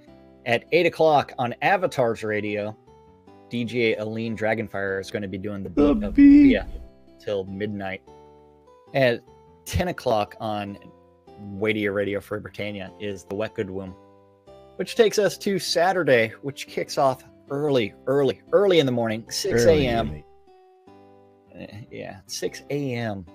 At 8 o'clock on Avatar's Radio, DJ Aline Dragonfire is going to be doing the beat of Via till midnight. At 10 o'clock on Witty Radio Free Britannia is The Wet Good Womb, which takes us to Saturday, which kicks off early in the morning, 6 a.m. Yeah, 6 a.m.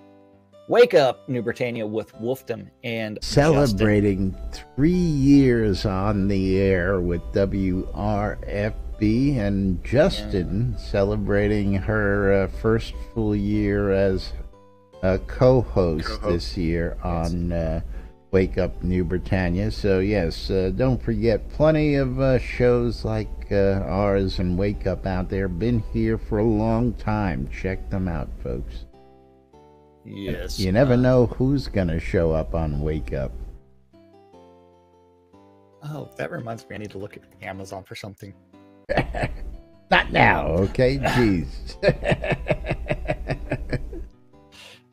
Wake Up New Britannia with Wolfdom and celebrating Justin. 3 years on the air with WRFB, and Justin celebrating her first full year as a co-host this year on Wake Up New Britannia. So yes, don't forget, plenty of shows like ours and Wake Up out there. Been here for a long time. Check them out, folks. Yes. You never know who's gonna show up on Wake Up. Oh, that reminds me, I need to look at Amazon for something. Not now, okay? Jeez.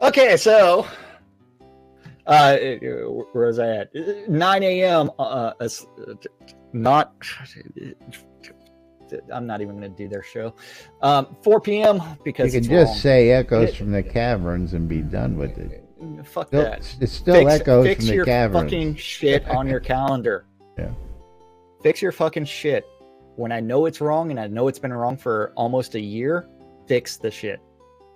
Okay, so where was I at? 9 a.m. Not. I'm not even going to do their show. 4 p.m. because you can just say Echoes from the Caverns and be done with it. Fuck that. It's still Echoes from the Caverns. Fix your fucking shit on your calendar. Yeah. Fix your fucking shit. When I know it's wrong, and I know it's been wrong for almost a year, fix the shit.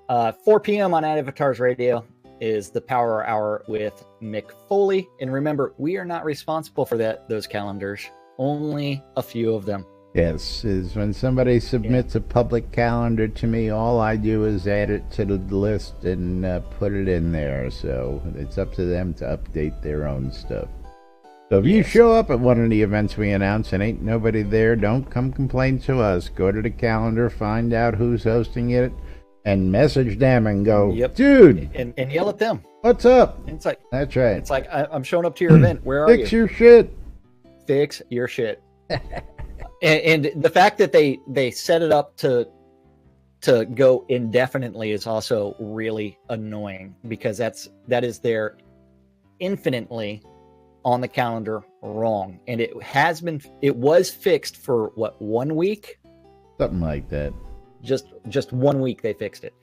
4 p.m. on Avatars Radio is the Power Hour with Mick Foley. And remember, we are not responsible for those calendars. Only a few of them. Yes, is when somebody submits a public calendar to me, all I do is add it to the list and put it in there. So it's up to them to update their own stuff. So if you show up at one of the events we announce and ain't nobody there, don't come complain to us. Go to the calendar, find out who's hosting it, and message them and go, dude. And yell at them. What's up? And it's like, that's right. It's like, I'm showing up to your event. Where are you? Fix your shit. Fix your shit. And the fact that they set it up to go indefinitely is also really annoying, because that is their infinitely on the calendar wrong. And it was fixed for what, 1 week? Something like that. Just 1 week they fixed it.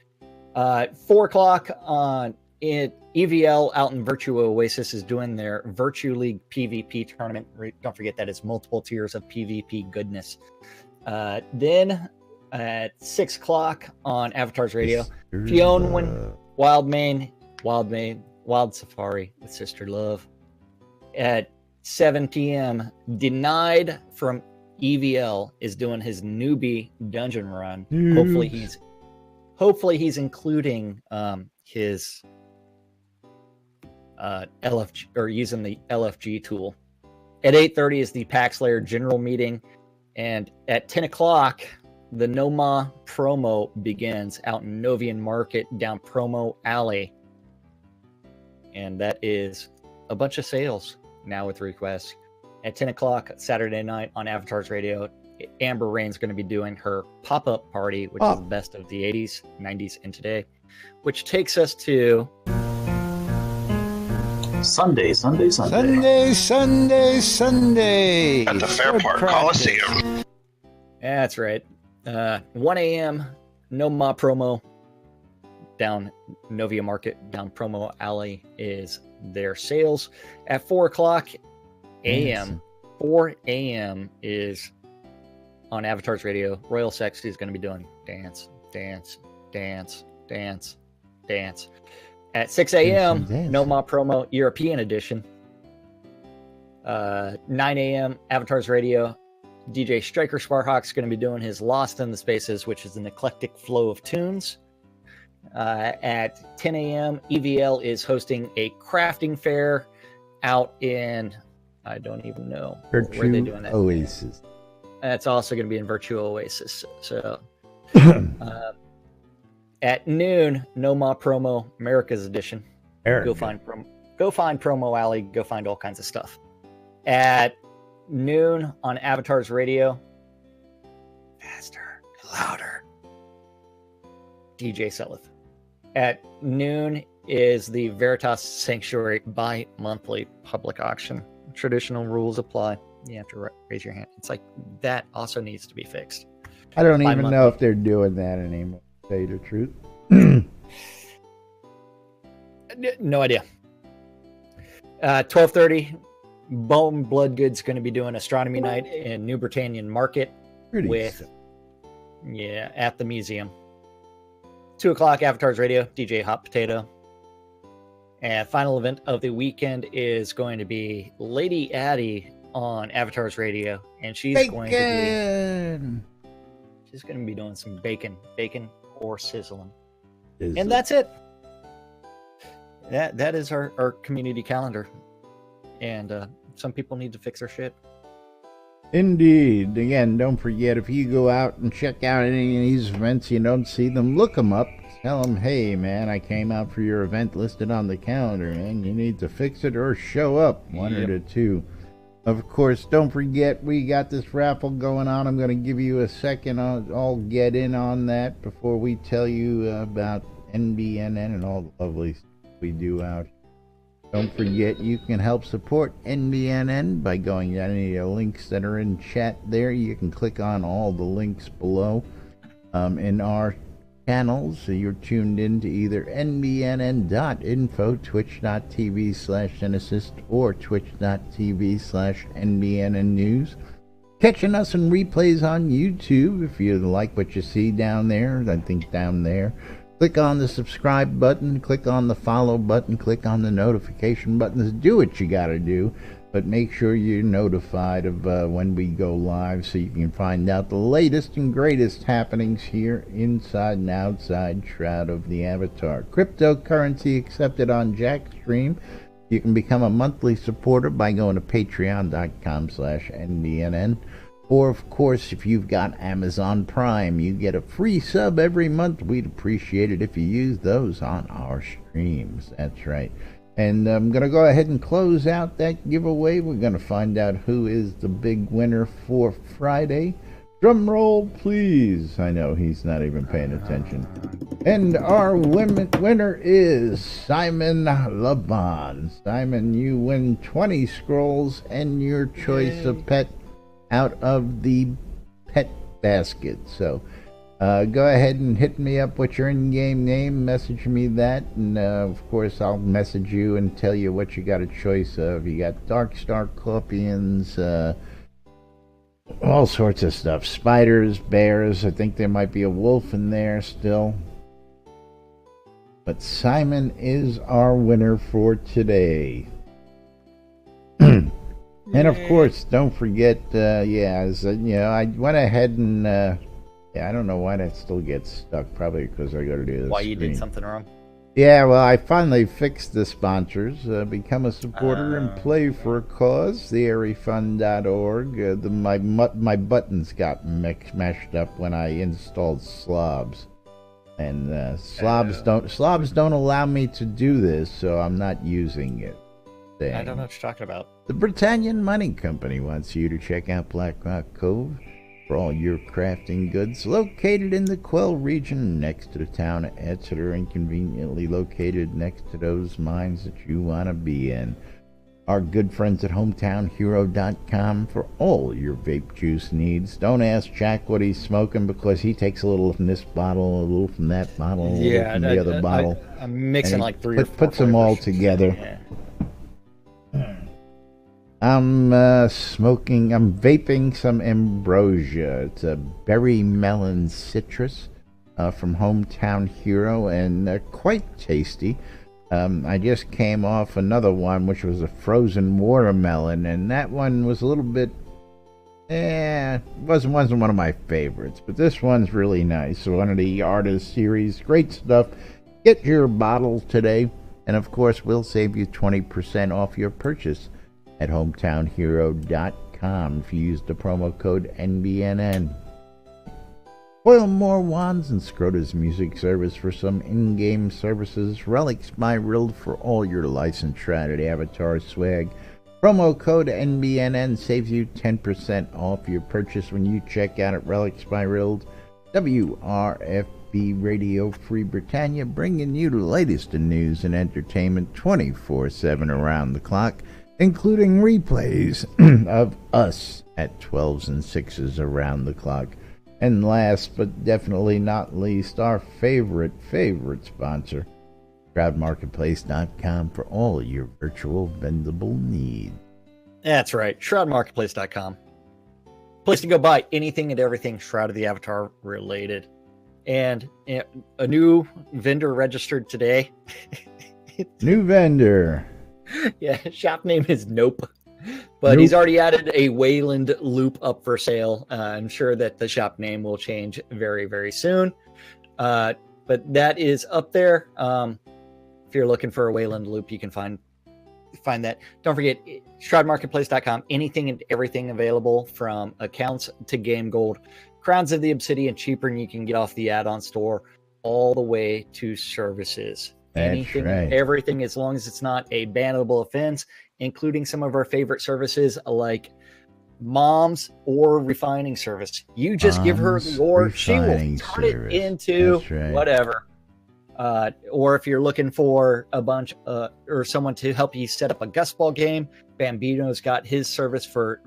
4 o'clock on EVL out in Virtua Oasis is doing their Virtue League PvP tournament. Don't forget that it's multiple tiers of PvP goodness. Then at 6 o'clock on Avatars Radio, Fionn Wild Safari with Sister Love. At 7 p.m., Denied from EVL is doing his newbie dungeon run. Hopefully he's including his LFG, or using the LFG tool. At 8:30 is the PAX Layer general meeting, and at 10 o'clock the Noma promo begins out in Novian Market down Promo Alley, and that is a bunch of sales now with requests. At 10 o'clock Saturday night on Avatars Radio, Amber Rain's going to be doing her pop-up party, which is the best of the 80s, 90s, and today, which takes us to Sunday. At the Fairpark Coliseum. That's right. 1 a.m. No Ma promo down Novia Market, down Promo Alley is their sales. At 4 o'clock a.m., 4 a.m. is on Avatars Radio. Royal Sexy is going to be doing dance. At 6 a.m., No Ma promo European edition. 9 a.m., Avatars Radio. DJ Striker Sparhawk's going to be doing his Lost in the Spaces, which is an eclectic flow of tunes. At 10 a.m., EVL is hosting a crafting fair out in, I don't even know where they're doing that. Oasis. That's also going to be in Virtua Oasis. So, at noon, No Ma promo America's edition. Go find Promo Alley. Go find all kinds of stuff. At noon on Avatars Radio, faster, louder, DJ Selith. At noon is the Veritas Sanctuary bi-monthly public auction. Traditional rules apply. You have to raise your hand. It's like that also needs to be fixed. I don't even know if they're doing that anymore, to tell you the truth. No idea. 12:30, Bone Blood Goods going to be doing Astronomy Night in New Britannian Market at the museum. 2 o'clock, Avatars Radio, DJ Hot Potato. And final event of the weekend is going to be Lady Addie on Avatar's Radio, and she's going to be doing some bacon or sizzling. And that's it. That is our community calendar, and some people need to fix their shit. Indeed. Again, don't forget, if you go out and check out any of these events, you don't see them, look them up. Tell them, hey, man, I came out for your event listed on the calendar, man. You need to fix it or show up, one or the two. Of course, don't forget, we got this raffle going on. I'm going to give you a second. I'll get in on that before we tell you about NBNN and all the lovely stuff we do out here. Don't forget, you can help support NBNN by going to any of the links that are in chat there. You can click on all the links below in our channels. So you're tuned in to either nbnn.info, twitch.tv/Genesis, or twitch.tv/NBNN News. Catching us in replays on YouTube. If you like what you see down there, I think down there, click on the subscribe button, click on the follow button, click on the notification buttons. Do what you gotta do, but make sure you're notified of when we go live so you can find out the latest and greatest happenings here inside and outside Shroud of the Avatar. Cryptocurrency accepted on Jackstream. You can become a monthly supporter by going to patreon.com/NBNN. Or, of course, if you've got Amazon Prime, you get a free sub every month. We'd appreciate it if you use those on our streams. That's right. And I'm going to go ahead and close out that giveaway. We're going to find out who is the big winner for Friday. Drum roll, please. I know he's not even paying attention. And our winner is Simon Laban. Simon, you win 20 scrolls and your choice of pet out of the pet basket. So go ahead and hit me up with your in-game name, message me that, and of course I'll message you and tell you what you got a choice of. You got Darkstar Scorpions, all sorts of stuff, spiders, bears. I think there might be a wolf in there still, but Simon is our winner for today. And of course, don't forget, I went ahead and, I don't know why that still gets stuck. Probably because I got to do this. Why you did something wrong? Yeah, well, I finally fixed the sponsors. Become a supporter and play for a cause. TheAirieFund.org. My buttons got mashed up when I installed slobs. And slobs don't allow me to do this, so I'm not using it. I don't know what you're talking about. The Britannian Money Company wants you to check out Black Rock Cove for all your crafting goods. Located in the Quell region next to the town of Exeter and conveniently located next to those mines that you want to be in. Our good friends at HometownHero.com for all your vape juice needs. Don't ask Jack what he's smoking because he takes a little from this bottle, a little from that bottle, a little from the other bottle. I'm mixing like three or four. Puts them all together. Yeah. I'm vaping some Ambrosia. It's a berry melon citrus from Hometown Hero, and quite tasty. I just came off another one, which was a frozen watermelon, and that one was a little bit, wasn't one of my favorites, but this one's really nice. So one of the artist series, great stuff. Get your bottle today, and of course, we'll save you 20% off your purchase at HometownHero.com if you use the promo code NBNN. Boil More Wands and Scrota's Music Service for some in-game services. Relics by Rild for all your licensed Shrouded Avatar swag. Promo code NBNN saves you 10% off your purchase when you check out at Relics by Rild. WRFB Radio Free Britannia, bringing you the latest in news and entertainment 24/7 around the clock, including replays of us at 12s and 6s around the clock. And last but definitely not least, our favorite sponsor, ShroudMarketplace.com for all your virtual vendable needs. That's right, ShroudMarketplace.com. Place to go buy anything and everything Shroud of the Avatar related. And a new vendor registered today. New vendor. Yeah, shop name is Nope. But he's already added a Wayland loop up for sale. I'm sure that the shop name will change very, very soon. But that is up there. If you're looking for a Wayland loop, you can find that. Don't forget, shroudmarketplace.com. Anything and everything available from accounts to game gold. Crowns of the Obsidian cheaper than you can get off the add-on store, all the way to services. Anything and everything, as long as it's not a bannable offense, including some of our favorite services like mom's or refining service. You just give her your, she will turn it into whatever. Or if you're looking for a bunch or someone to help you set up a gustball game, Bambino's got his service for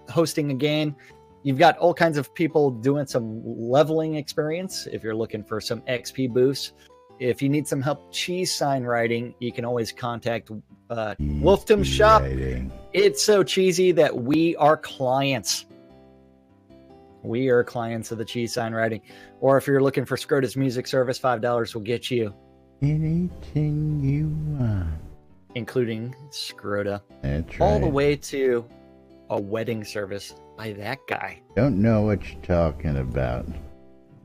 hosting a game. You've got all kinds of people doing some leveling experience. If you're looking for some XP boosts, if you need some help cheese sign writing, you can always contact Wolfdom Shop. It's so cheesy that we are clients. We are clients of the cheese sign writing. Or if you're looking for Scrota's music service, $5 will get you anything you want, including Scrota. That's right. All the way to a wedding service by that guy. Don't know what you're talking about.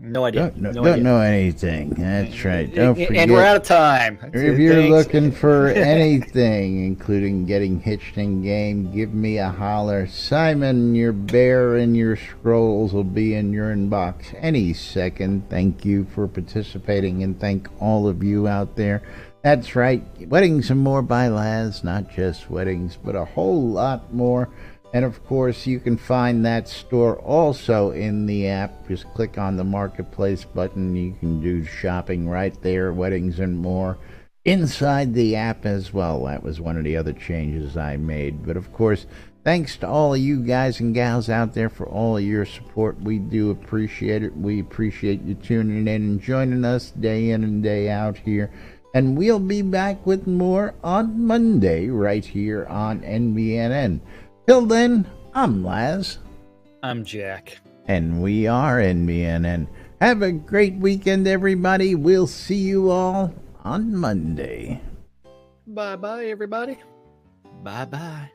No idea. Don't know anything. That's right. Don't forget. And we're out of time. If you're looking for anything, including getting hitched in game, give me a holler. Simon, your bear and your scrolls will be in your inbox any second. Thank you for participating, and thank all of you out there. That's right. Weddings and more by Laz. Not just weddings, but a whole lot more. And of course, you can find that store also in the app. Just click on the marketplace button. You can do shopping right there, weddings and more, inside the app as well. That was one of the other changes I made. But of course, thanks to all of you guys and gals out there for all of your support. We do appreciate it. We appreciate you tuning in and joining us day in and day out here. And we'll be back with more on Monday right here on NBNN. Till then, I'm Laz. I'm Jack. And we are NBNN. Have a great weekend, everybody. We'll see you all on Monday. Bye-bye, everybody. Bye-bye.